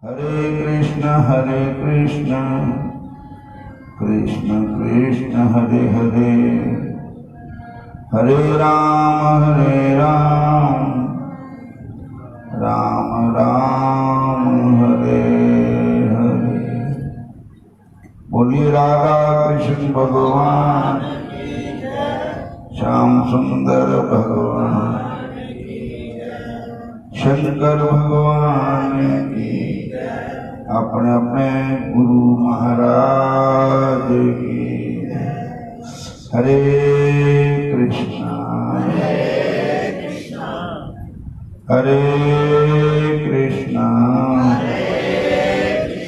हरे कृष्ण कृष्ण कृष्ण हरे हरे, हरे राम राम राम हरे हरे। बोलिए राधा कृष्ण भगवान, श्याम सुंदर भगवान, शंकर भगवान की, अपने अपने गुरु महाराज की। हरे कृष्णा हरे कृष्णा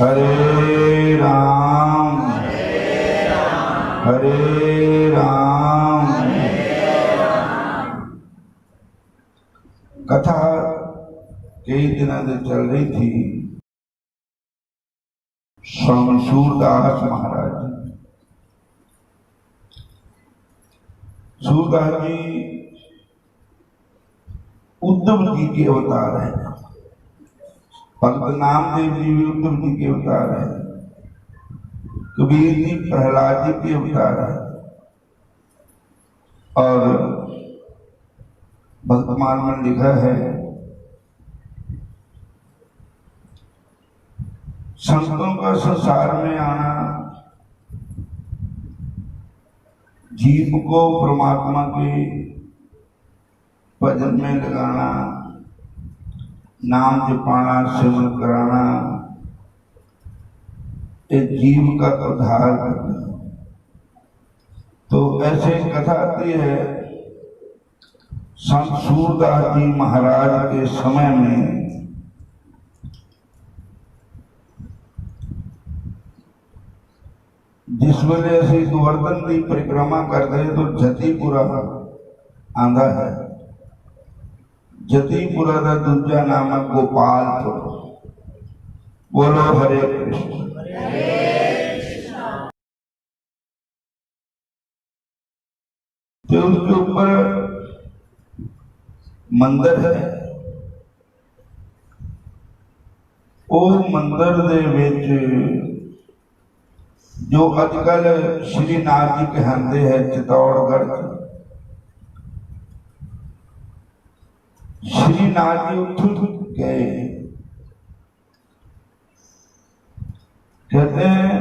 हरे राम हरे राम। कथा कई दिनों से चल रही थी। स्वामी सूरदास महाराज, सूरदास जी उद्धव जी के अवतार हैं। भक्त नामदेव जी भी उद्धव जी के अवतार हैं। कबीर जी प्रहलाद जी के अवतार हैं। और भक्तमाल में लिखा है, संतों का संसार में आना, जीव को परमात्मा के भजन में लगाना, नाम जपाना, सिमरन कराना, एक जीव का उद्धार करना। तो ऐसे कथा आती है, संत सूरदास जी महाराज के समय में जिस वेले असी गोवर्धन की परिक्रमा करते तो जतीपुरा आंदा है। जतीपुरा का दूजा नाम है गोपालपुर। बोलो हरे कृष्ण। तो उसके ऊपर मंदिर है। वो मंदिर दे विच जो अजकल श्रीनाथ जी कहते हैं चित्तौड़गढ़, श्रीनाथ जी उठो गए। कहते हैं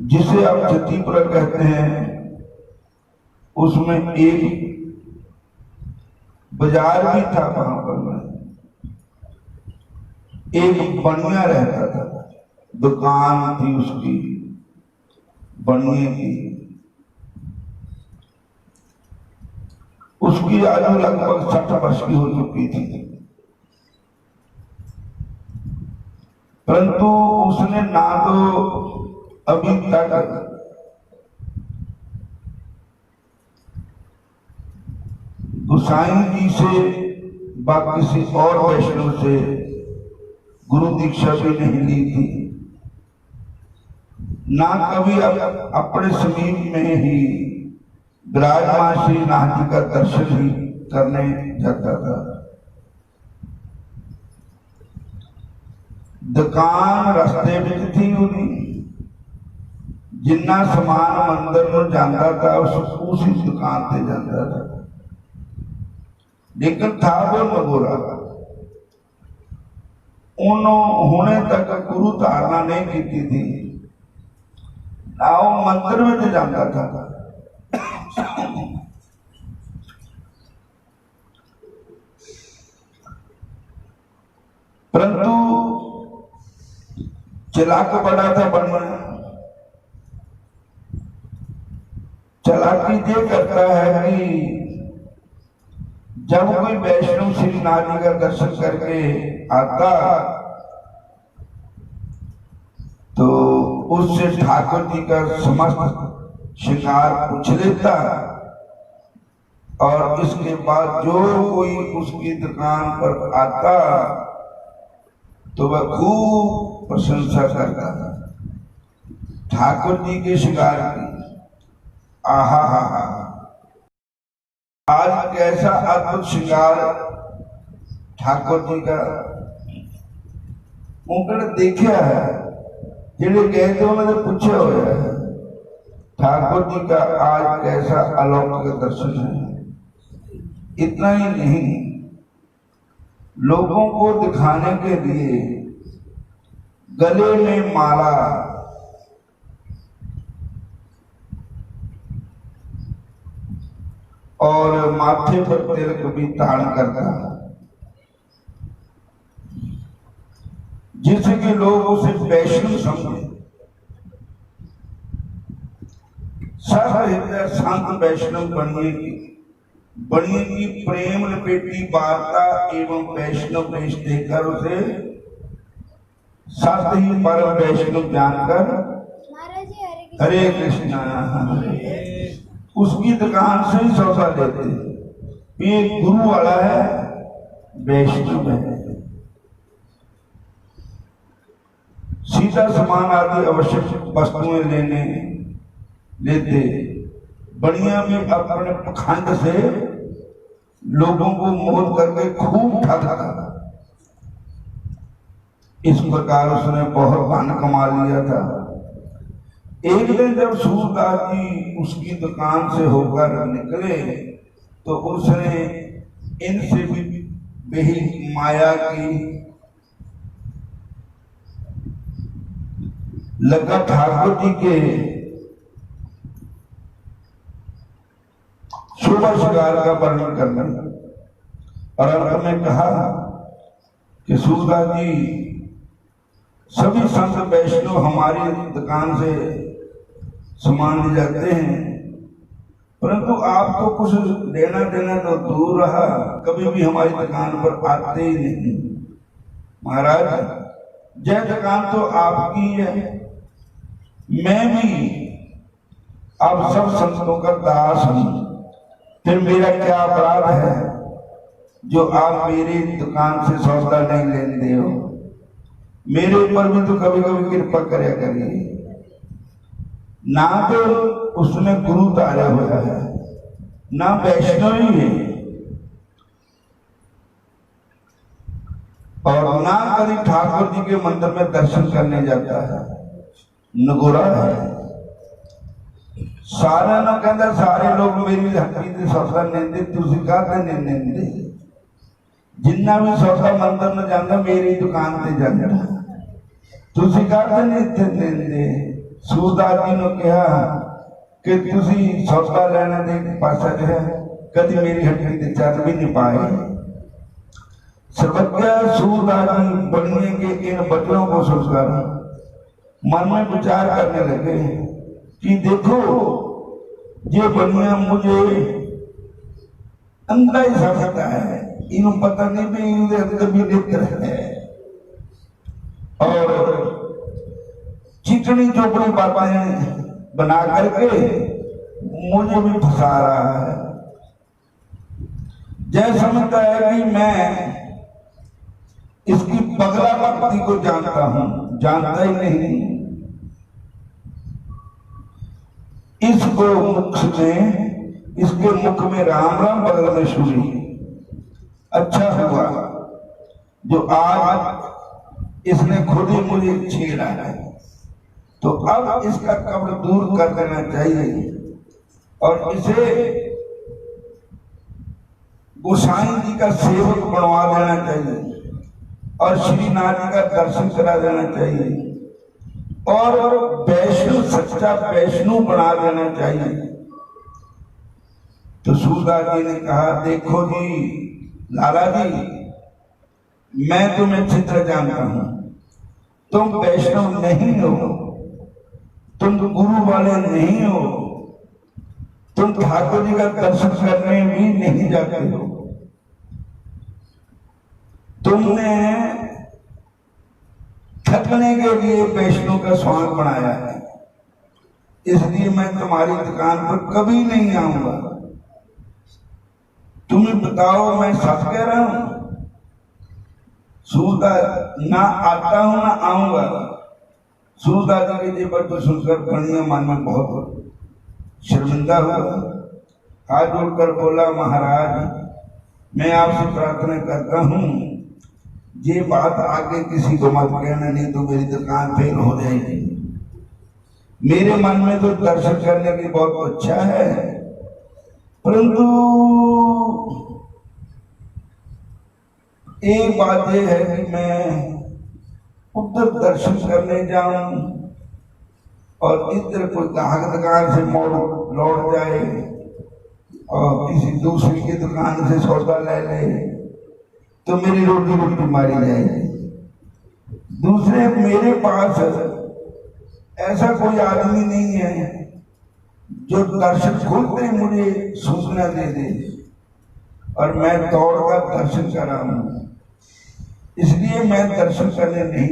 जिसे आप जतीपुरा कहते हैं, उसमें एक बाजार भी था। वहां पर एक बनिया रहता था, दुकान थी उसकी बनिए की। उसकी आयु लगभग 60 वर्ष की हो चुकी थी, परंतु उसने ना तो अभी तक गोसाई जी से व किसी और वैष्णव से गुरु दीक्षा भी नहीं ली थी, ना कभी अपने समीप में ही विराजमान श्रीनाथ जी का दर्शन ही करने जाता था। दुकान रास्ते में थी उनकी, जिन्ना समान मंदिर में जाता था उसी दुकान से जाता था। लेकिन था वो नगोरा, उन्होंने तक गुरु धारणा नहीं की थी, ना वो मंदिर में जाता था। परंतु चलाक बड़ा था बनना। चलाकी ये करता है कि जब कोई वैष्णव श्रीनाथ जी का दर्शन करके आता तो उससे ठाकुर जी का समस्त श्रृंगार पूछ लेता, और इसके बाद जो कोई उसकी दुकान पर आता तो वह खूब प्रशंसा करता था ठाकुर जी के श्रृंगार की। आहा हा हा, आज कैसा अद्भुत श्रृंगार ठाकुर जी का उन्होंने देखा है, जिन्हें गए थे उन्होंने पूछा हुआ है ठाकुर जी का आज कैसा अलौकिक दर्शन है। इतना ही नहीं, लोगों को दिखाने के लिए गले में माला, और माथे पर तिलक भी ताड़ करता है, जिससे कि लोग उसे वैष्णव समझे। हृदय शांत वैष्णव बनिए की प्रेम लपेटी वार्ता एवं वैष्णव वेश देकर उसे सत्य ही परम वैष्णव जानकर हरे कृष्णा उसकी दुकान से ही सौदा लेते। ये गुरु वाला है, वैष्णव है। सीधा सामान आदि आवश्यक वस्तुएं लेते बढ़िया में अपने पखंड से लोगों को मोह करके खूब ठगा। इस प्रकार उसने बहुत धन कमा लिया था। एक दिन जब सूरदास जी उसकी दुकान से होकर निकले तो उसने इनसे भी माया की लगा ठाकुर जी के शोभा श्रृंगार का वर्णन करना, और अंत में कहा कि सूरदास जी सभी संत वैष्णव हमारी दुकान से सामान ले जाते हैं, परंतु आप तो कुछ लेना देना तो दूर रहा, कभी भी हमारी दुकान पर आते ही नहीं। महाराज यह दुकान तो आपकी है, मैं भी अब सब संतों का दास हूं, फिर मेरा क्या अपराध है जो आप मेरी दुकान से सौदा नहीं लेते हो। मेरे ऊपर भी तो कभी कभी कृपा करया करिए। ना तो उसने गुरु तारा हुआ है, ना वैष्णवी है, और ना कभी ठाकुर जी के मंदिर में दर्शन करने जाता है, नगोरा है। सारे ना कहता सारे लोग मेरी हट्टी से सौदा लेंदे, तुसी कहते नहीं लेंदे। जिन्ना भी सौदा मंदिर में जाता मेरी दुकान से जाता, तुसी कहते नहीं लेंदे। सूरदास जी ने कहा कि तुसी सौदा लेना दे पासा जो है कभी मेरी हट्टी से चल भी नहीं पाए। सर्वज्ञ सूरदास जी बनने के इन वचनों को सुनकर मन में विचार करने लगे कि देखो ये बनिया मुझे अंधा ही समझता है, इन्हों पता नहीं भी इनके अंदर भी नेत्र है, और चिकनी चोपड़ी बातें बना करके मुझे भी फंसा रहा है। जय समझता है कि मैं इसकी पगला भक्ति को जानता हूं, जानता ही नहीं। इसको मुख में, इसके मुख में राम राम बगल में सुनी। अच्छा हुआ जो आज इसने खुद ही मुझे छेड़ा है, तो अब इसका कब्र दूर कर देना चाहिए और इसे गोसाई जी का सेवक बनवा देना चाहिए और श्रीनाथ जी का दर्शन करा देना चाहिए और वैष्णव, सच्चा वैष्णव बना देना चाहिए। तो सूरदास जी ने कहा देखो जी लाला जी, मैं तुम्हें चित्र जानता हूं, तुम वैष्णव नहीं हो, तुम गुरु वाले नहीं हो, तुम ठाकुर जी का दर्शन करने भी नहीं जाते हो। तुमने थकने के लिए वैष्णव का स्वांग बनाया है, इसलिए मैं तुम्हारी दुकान पर कभी नहीं आऊंगा। तुम्हें बताओ मैं सच कह रहा हूं? सूरदास ना आता हूं ना आऊंगा। सूरदास जी के पर तो सुनकर बढ़िया मन में बहुत शर्मिंदा हुआ। हाथ जोड़कर बोला, महाराज मैं आपसे प्रार्थना करता हूँ ये बात आगे किसी को मत कहना, नहीं तो मेरी दुकान फेल हो जाएगी। मेरे मन में तो दर्शन करने की बहुत अच्छा है, परंतु एक बात यह है कि मैं उधर दर्शन करने जाऊं और इधर कोई ग्राहक दुकान से मोड़ लौट जाए और किसी दूसरी की दुकान से सौदा ले ले तो मेरी रोटी रोटी मारी जाएगी। दूसरे मेरे पास ऐसा कोई आदमी नहीं है जो दर्शन खोलते ही मुझे सूचना दे दे और मैं दौड़कर दर्शन कराऊं, इसलिए मैं दर्शन करने नहीं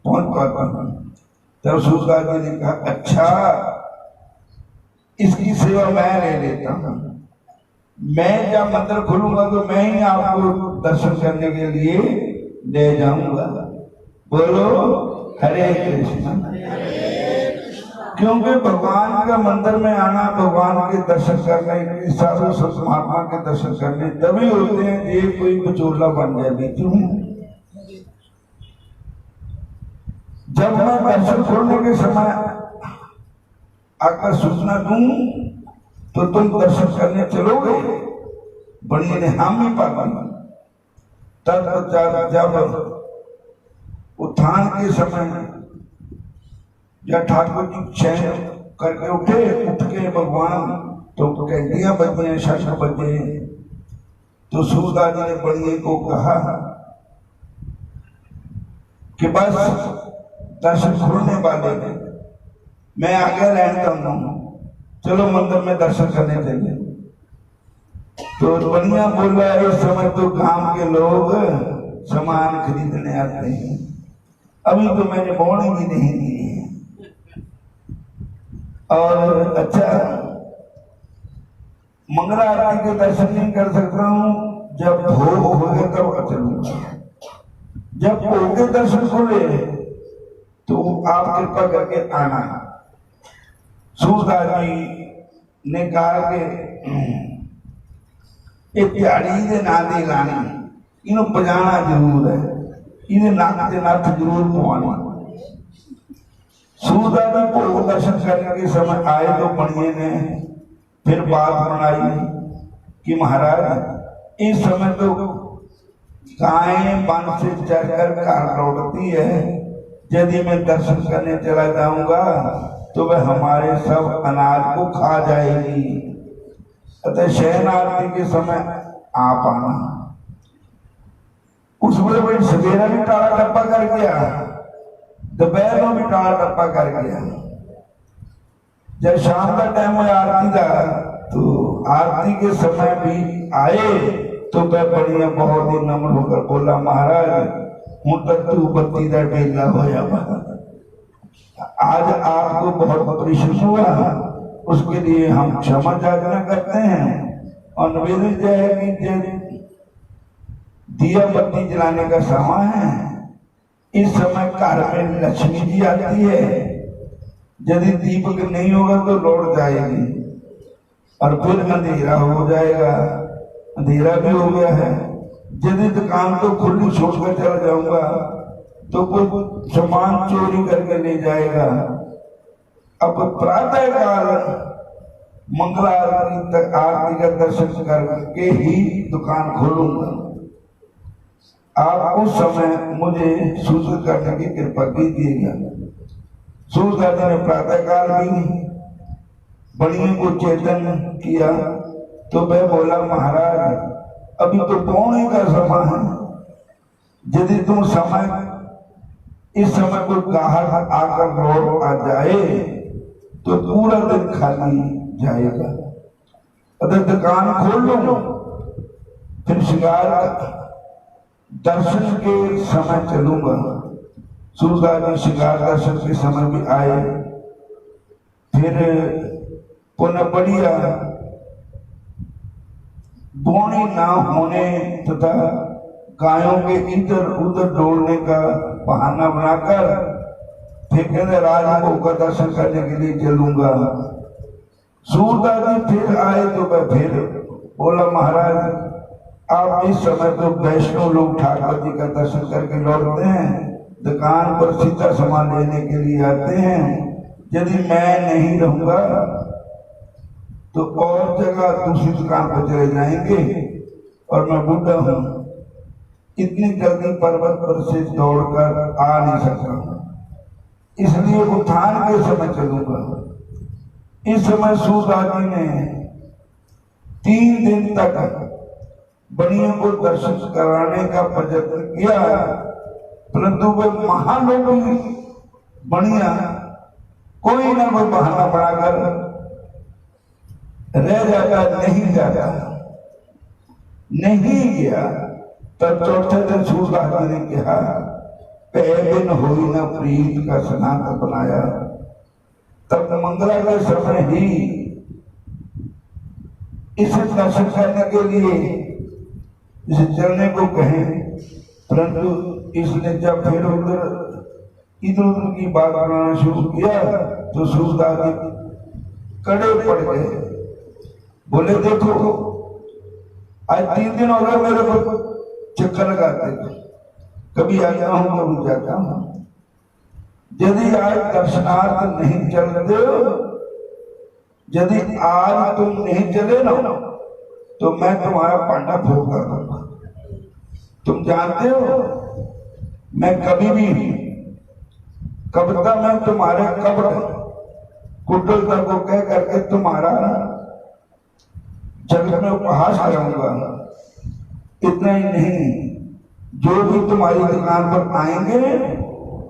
पहुंच पाता हूं। तब सूरदास जी ने कहा, अच्छा इसकी सेवा मैं ले लेता हूं, मैं जब मंदिर खोलूंगा तो मैं ही आपको दर्शन करने के लिए ले जाऊंगा। बोलो हरे कृष्ण। क्योंकि भगवान का मंदिर में आना, भगवान के दर्शन करने, साधु संत महात्मा के दर्शन करने तभी होते हैं ये कोई बचोला बन जाए बीच में। जब मैं दर्शन खोलने के समय आकर सूचना दूं तो तुम दर्शन करने चलोगे? बड़ी ने हम ही पाली। तब जब उत्थान के समय या ठाकुर जी चैन करके उठ के भगवान तो घंटियां बजे, शंख बजे, तो सूरदास जी ने बड़िए को कहा कि बस दर्शन खोलने वाले मैं आगे रहता हूँ, चलो मंदिर में दर्शन करने देंगे। तो बढ़िया बोल रहा है, इस समय तो गांव के लोग सामान खरीदने आते हैं, अभी तो मैंने बोने भी नहीं दी है। और अच्छा मंगला आरती के दर्शन नहीं कर सकता हूँ, जब भोग हो गए तब चलूंगा। जब भोग के दर्शन खोले तो आप कृपा करके आना। सूरदास जी ने कहा कि त्याड़ी दे ना दे लानी, इन्हों बजाना जरूर है, इन्हें नाक के नाथ जरूर पवाना। सूरदास जी भोग दर्शन करने के समय आए तो बनिए ने फिर बात बनाई कि महाराज इस समय तो गायें वन से चढ़कर घर लौटती है, यदि मैं दर्शन करने चला जाऊंगा तो वह हमारे सब अनाज को खा जाएगी, अतः शयन आरती के समय आप आना। उस बड़े सवेरा भी टाला टप्पा कर गया, दोपहर में भी टाला टप्पा कर गया। जब शाम का टाइम है आरती का, तो आरती के समय भी आए तो वह बढ़िया बहुत ही नम्र होकर बोला, महाराज हूं तक तू बत्ती का बेला होया, आज आपको बहुत परिश्रम हुआ, उसके लिए हम क्षमा याचना करते हैं और निवेदित है कि दिया बत्ती जलाने का समय है, इस समय घर में लक्ष्मी जी आती है, यदि दीपक नहीं होगा तो लौट जाएगी और फिर अंधेरा हो जाएगा। अंधेरा भी हो गया है, यदि दुकान तो खुली छोड़कर चला जाऊंगा तो कोई सामान चोरी करके ले जाएगा। अब प्रातः काल मंगला आरती का दर्शन करके ही दुकान खोलूंगा, आप उस समय मुझे सूचित करने की कृपा कीजिएगा। सूरदास जी ने प्रातः काल भी बड़ियों को चेतन किया तो वह बोला, महाराज अभी तो पौने का समय है, यदि तुम इस समय कोई ग्राहक आकर लौट आ जाए तो पूरा दिन खाली जाएगा, अगर दुकान खोल लो फिर श्रृंगार दर्शन के समय चलूंगा। सूरदास जी श्रृंगार दर्शन के समय भी आए, फिर पुनः बढ़िया बोनी ना होने तथा गायों के इधर उधर दौड़ने का बहाना बनाकर फिर कहते राजभोग का दर्शन करने के लिए चलूंगा। सूरदास जी फिर आए तो मैं फिर बोला, महाराज आप इस समय तो वैष्णव लोग ठाकुर जी का दर्शन करके लौटते हैं, दुकान पर सीता सामान लेने के लिए आते हैं, यदि मैं नहीं रहूंगा तो और जगह दूसरी दुकान पर चले जाएंगे और मैं बूढ़ा हूं, इतनी जल्दी पर्वत पर से दौड़कर आ नहीं सकता, इसलिए उत्थान के समय चलूंगा। इस समय सूरदास जी ने 3 दिन तक बनियों को दर्शन कराने का प्रयत्न किया, परंतु वे महालोभी बनिया कोई ना कोई बहाना बनाकर रह जाता, नहीं जाता, नहीं गया। तब चौथे दिन सूरदास जी ने कहा, दिन होई न प्रीत का स्नान बनाया। तब मंगला के समय ही इसे दर्शन करने के लिए इसे चलने को कहे, परंतु इसने जब फिर इधर उधर की बात बनाना शुरू किया तो सूरदास जी कड़े पड़ गए। बोले, देखो आज 3 दिन हो गए मेरे को चक्कर लगाते, कभी आता हूं कभी जाता हूं, यदि आज दर्शनार्थ नहीं चलते हो, यदि आज तुम नहीं चले ना तो मैं तुम्हारा पांडा फोड़ कर दूंगा। तुम जानते हो मैं कभी भी कविता में तुम्हारे कब्र कुटलता को कह करके तुम्हारा जगत में उपहास कराऊंगा। इतना ही नहीं, जो भी तुम्हारी दुकान पर आएंगे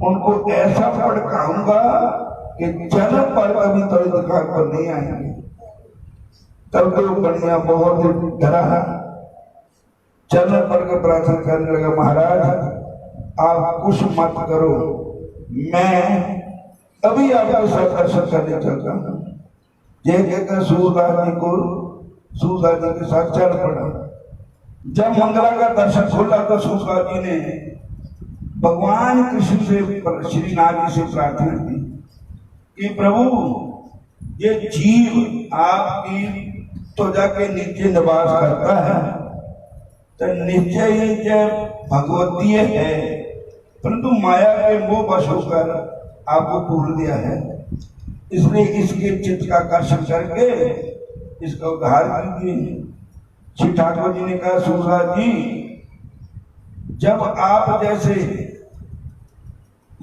उनको ऐसा भड़काऊंगा कि जन्म पर कभी तुम्हारी दुकान पर नहीं आएंगे। तब तो बढ़िया बहुत डरा, चरण पड़ के प्रार्थना करने लगा, महाराज आप कुछ मत करो, मैं अभी आपके साथ दर्शन करने चलता हूं। ये कहकर सूरदास जी के साथ चल पड़ा। जब मंगला का दर्शन खोला तो सूरदास जी ने भगवान कृष्ण से, श्रीनाथ जी से प्रार्थना की कि प्रभु ये जीव आपकी त्वचा के नीचे निवास करता है, तो निश्चय ही जब भगवती है, परंतु माया के मोह वश होकर आपको पूर्ण दिया है, इसलिए इसके चित्त का आकर्षण करके इसका उद्धार कीजिए। श्री ठाकुर जी ने कहा, सूरदास जी जब आप जैसे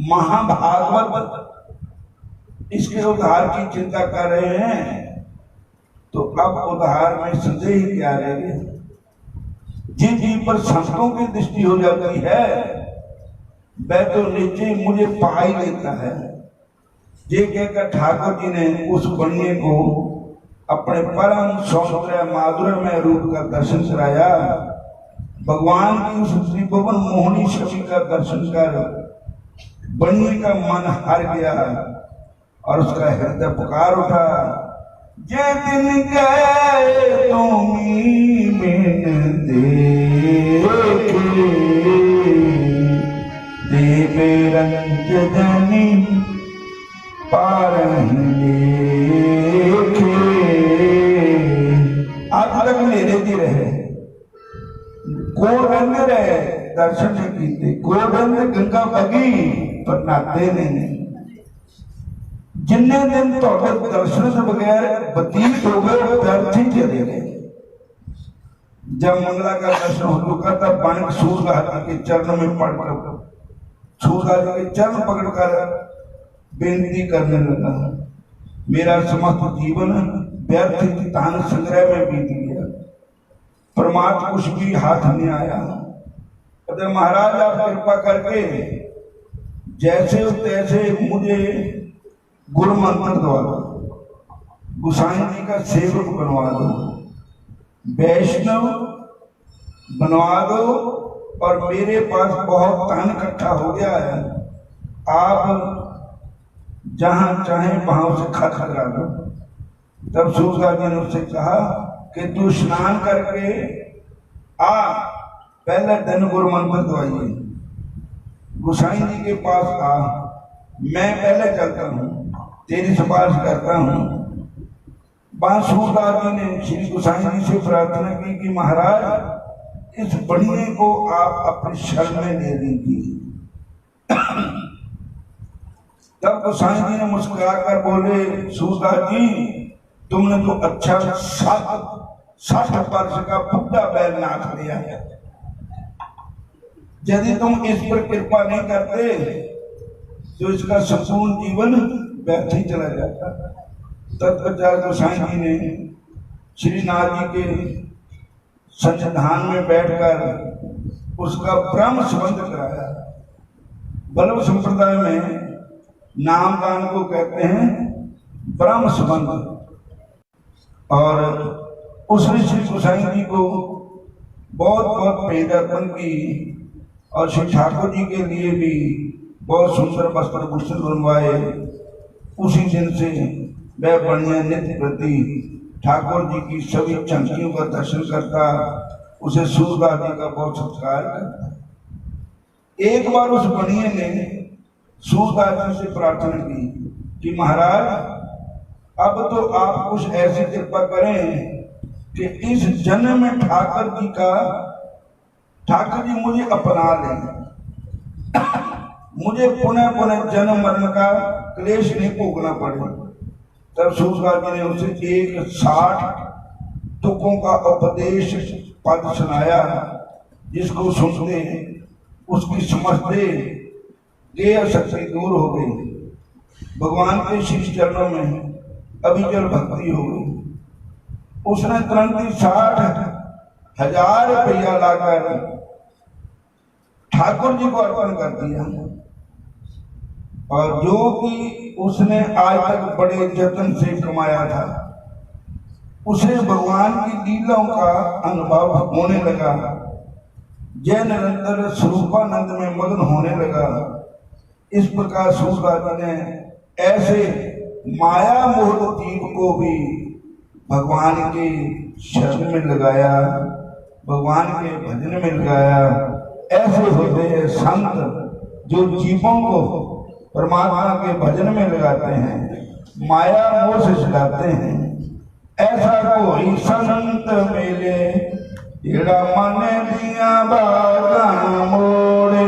महाभागवत इसके उद्धार की चिंता कर रहे हैं तो अब उद्धार में संदेह ही क्या रह गया। जिन जी पर संतों की दृष्टि हो जाती है वह तो नीचे मुझे पा ही लेता है। ये कहकर ठाकुर जी ने उस बनिए को अपने परम सौंदर्य माधुर्यमय रूप का दर्शन कराया। भगवान की उस त्रिभुवन मोहनी छवि का दर्शन कर बनिए का मन हार गया और उसका हृदय पुकार उठा, जे दिन गए तुम्ही बिन देखे, देवे रंजनी पारही लेखे। आज तक मेरे जी रहे, गोरंग रहे, दर्शन नहीं कीते, गोरंग गंगा बगी पर नाते नहीं। जिन्ने दिन तो दर्शन से बगैर बतीत हो गए व्यर्थ ही चले गए। जब मंगला का दर्शन हो चुका था, बाणिक सूरदास के चरण में पड़कर सूरदास के चरण पकड़कर बेनती करने लगा, मेरा समस्त जीवन व्यर्थ तान संग्रह में बीत गया, परमात्मा कुछ भी हाथ नहीं आया। अरे महाराज आप कृपा करके जैसे तैसे मुझे गुरु मंत्र दवा दो, गोसाई जी का सेवक बनवा दो, वैष्णव बनवा दो, और मेरे पास बहुत धन इकट्ठा हो गया है, आप जहां चाहे वहां उसे खर्च करा दो। तब सूरदास जी ने उससे कहा कि तू स्नान करके आ, पहले धन गुरु मंत्र दवाइए, गोसाई जी के पास आ, मैं पहले चलता हूं, तेरी सिफारिश करता हूं। बांसुरदास जी ने श्री गोसाई जी से प्रार्थना की कि महाराज इस बढ़िए को आप अपने शरण में ले लीजिए। तब गोसाई जी ने मुस्कुरा कर बोले, सूरदास जी तुमने तो अच्छा 60 वर्ष का बुढ़ा बैल नाथ लिया है, यदि तुम इस पर कृपा नहीं करते तो इसका संपूर्ण जीवन व्यर्थ ही चला जाता। तत्पश्चात गोसाई जी ने श्रीनाथ जी के सन्निधान में बैठकर उसका ब्रह्म संबंध कराया। बल्लभ संप्रदाय में नामदान को कहते हैं ब्रह्म संबंध। और उसने श्री गोसाई जी को बहुत बहुत भेंट अर्पण की और श्री ठाकुर जी के लिए भी बहुत सुंदर वस्त्र भूषण बनवाए। उसी दिन से वह बढ़िया नित्य प्रति ठाकुर जी की सभी चंकियों का दर्शन करता, उसे सूरदास जी का बहुत सत्कार करता। एक बार उस बढ़िया ने सूरदास जी से प्रार्थना की कि महाराज अब तो आप कुछ ऐसी कृपा करें कि इस जन्म में ठाकुर जी मुझे अपना लें, मुझे पुनः पुनः जन्म मरण का क्लेश नहीं भोगना पड़े। तब सूरदास जी ने उसे 60 तुकों का उपदेश पद सुनाया, जिसको सुनते उसकी समझते देह शक्ति दूर हो गई, भगवान के श्री चरणों में अविचल भक्ति हो गई। उसने तुरंत ही 60,000 रुपया लाकर ठाकुर जी को अर्पण कर दिया। और जो कि उसने आज तक बड़े जतन से कमाया था, उसे भगवान की लीलाओं का अनुभव होने लगा। जय निरंतर स्वरूपानंद में मग्न होने लगा। इस प्रकार सूरदास जी ने ऐसे माया मोह जीव को भी भगवान के शरण में लगाया, भगवान के भजन में लगाया। ऐसे होते हैं संत जो जीवों को परमात्मा के भजन में लगाते हैं, माया मोह से छुड़ाते हैं। ऐसा कोई संत मिले जेड़ा मन दिया बागां मोड़े,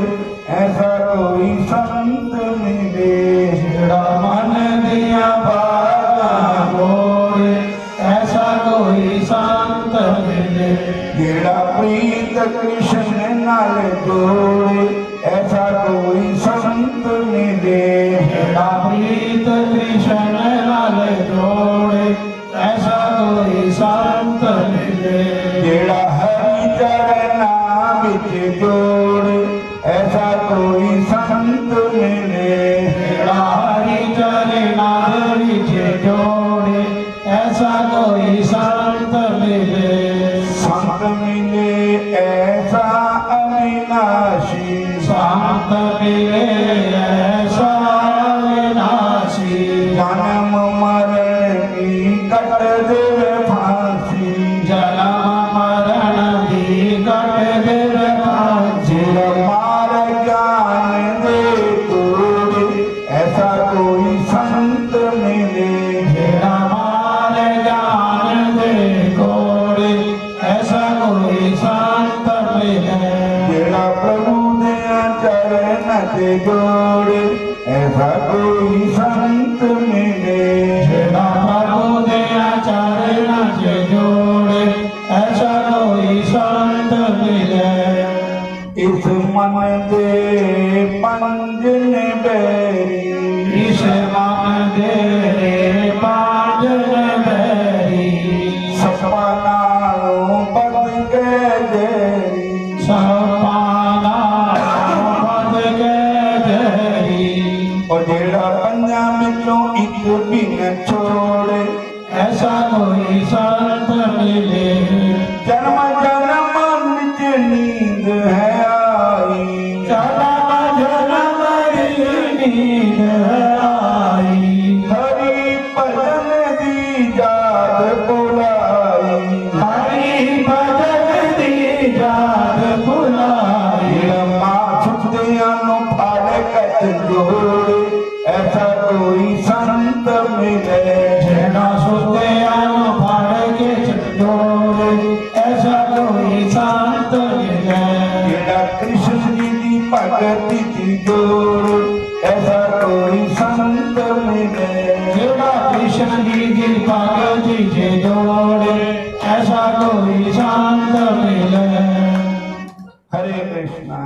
ऐसा कोई संत मिले जेड़ा मन दिया बागां मोड़े, ऐसा कोई संत मिले जेड़ा प्रीत कृष्ण नाल जोड़े, ऐसा कोई संत मिले जेड़ा प्रीत कृष्ण नाल जोड़े, ऐसा कोई संत मिले जेड़ा हरि चरना विच जोड़े, ऐसा कोई संत मिले जेड़ा हरि चरना विच जोड़े, ऐसा कोई संत मिले। संत मिले ऐसा अविनाशी, संत मिले ऐसा अविनाशी, जन्म मरण की कट देवे फांसी, जन्म मरण की कट देवे फांसी। मार ज्ञान दे तोड़े, ऐसा कोई संत मिले जेड़ा मार ज्ञान दे कोड़े, ऐसा कोई संत मिले जेड़ा प्रभु दे चरण ते जोड़े, ऐसा कोई संत मिले जेड़ा प्रभु दे चरण से जोड़े, ऐसा कोई संत मिले। इस मन दे पंजन बैरी, इस मन दे पांजन बैरी, सपना बद गए जेरी, सपाना बद गए जेरी। और जेड़ा पंजा मिचों एक भी न छोड़े, ऐसा कोई संत मिले जन्म जन्म विच नींद है आई, जन्म जन्म नींद है आई, हरि भजन दी याद बुलाई, हरि भजन दी याद बुलाई। मां छुट्टियां नु फाड़े कट जोड़े, ऐसा कोई संत मिले जेड़ा सुत्या नु भगति की जोड़ ऐसा कोई संत मिले। जेड़ा कृष्ण जी की भगति से जोड़े ऐसा कोई संत मिले। हरे कृष्णा